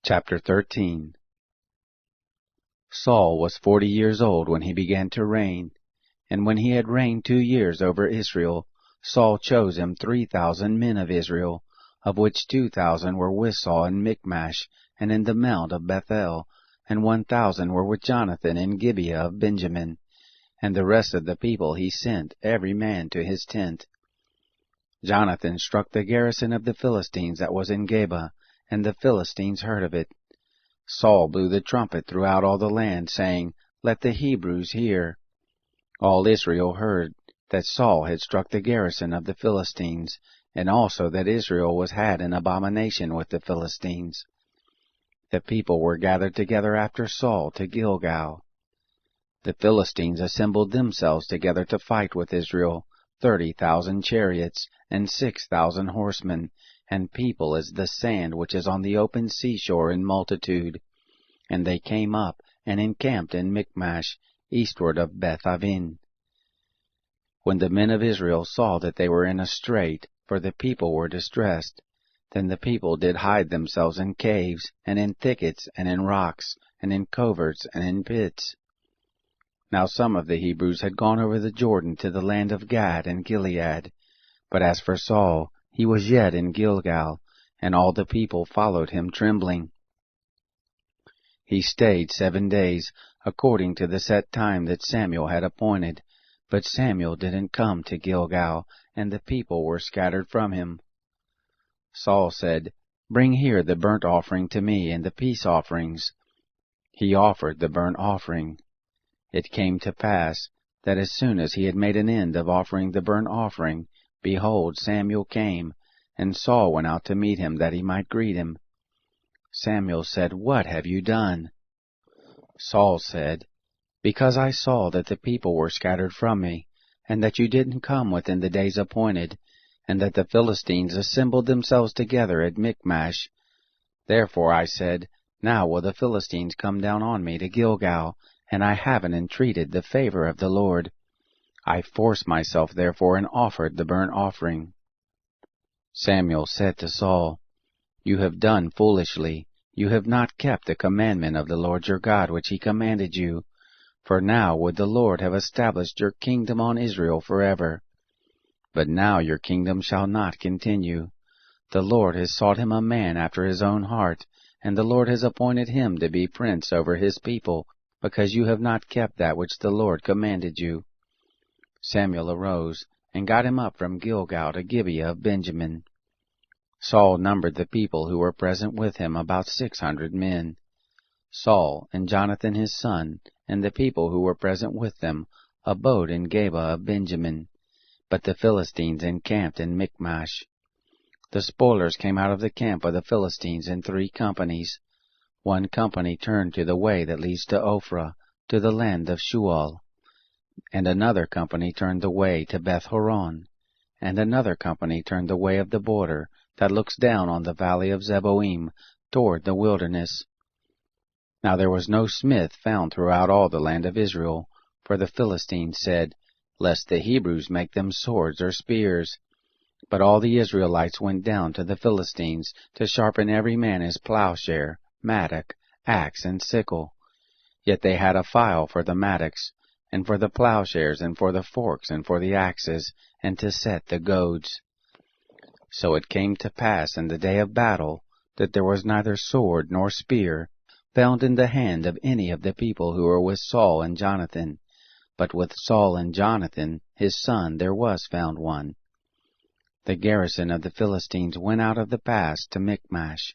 Chapter 13. Saul was 40 years old when he began to reign, and when he had reigned 2 years over Israel, Saul chose him 3,000 men of Israel, of which 2,000 were with Saul in Michmash and in the mount of Bethel, and 1,000 were with Jonathan in Gibeah of Benjamin, and the rest of the people he sent, every man to his tent. Jonathan struck the garrison of the Philistines that was in Geba, and the Philistines heard of it. Saul blew the trumpet throughout all the land, saying, "Let the Hebrews hear." All Israel heard that Saul had struck the garrison of the Philistines, and also that Israel had an abomination with the Philistines. The people were gathered together after Saul to Gilgal. The Philistines assembled themselves together to fight with Israel, 30,000 chariots, and 6,000 horsemen, and people as the sand which is on the open seashore in multitude. And they came up and encamped in Michmash, eastward of Beth-aven. When the men of Israel saw that they were in a strait, for the people were distressed, then the people did hide themselves in caves, and in thickets, and in rocks, and in coverts, and in pits. Now some of the Hebrews had gone over the Jordan to the land of Gad and Gilead. But as for Saul, he was yet in Gilgal, and all the people followed him trembling. He stayed 7 days, according to the set time that Samuel had appointed, but Samuel didn't come to Gilgal, and the people were scattered from him. Saul said, "Bring here the burnt offering to me and the peace offerings." He offered the burnt offering. It came to pass that as soon as he had made an end of offering the burnt offering, behold, Samuel came, and Saul went out to meet him, that he might greet him. Samuel said, "What have you done?" Saul said, "Because I saw that the people were scattered from me, and that you didn't come within the days appointed, and that the Philistines assembled themselves together at Michmash. Therefore I said, Now will the Philistines come down on me to Gilgal, and I haven't entreated the favor of the Lord. I forced myself therefore and offered the burnt offering." Samuel said to Saul, "You have done foolishly. You have not kept the commandment of the Lord your God which he commanded you. For now would the Lord have established your kingdom on Israel forever. But now your kingdom shall not continue. The Lord has sought him a man after his own heart, and the Lord has appointed him to be prince over his people, because you have not kept that which the Lord commanded you." Samuel arose, and got him up from Gilgal to Gibeah of Benjamin. Saul numbered the people who were present with him about 600 men. Saul and Jonathan his son, and the people who were present with them, abode in Geba of Benjamin. But the Philistines encamped in Michmash. The spoilers came out of the camp of the Philistines in 3 companies. One company turned to the way that leads to Ophrah, to the land of Shual. And another company turned the way to Beth-horon. And another company turned the way of the border, that looks down on the valley of Zeboim, toward the wilderness. Now there was no smith found throughout all the land of Israel, for the Philistines said, "Lest the Hebrews make them swords or spears." But all the Israelites went down to the Philistines, to sharpen every man his plowshare, mattock, axe, and sickle. Yet they had a file for the mattocks, and for the plowshares, and for the forks, and for the axes, and to set the goads. So it came to pass in the day of battle, that there was neither sword nor spear found in the hand of any of the people who were with Saul and Jonathan, but with Saul and Jonathan his son there was found one. The garrison of the Philistines went out of the pass to Michmash.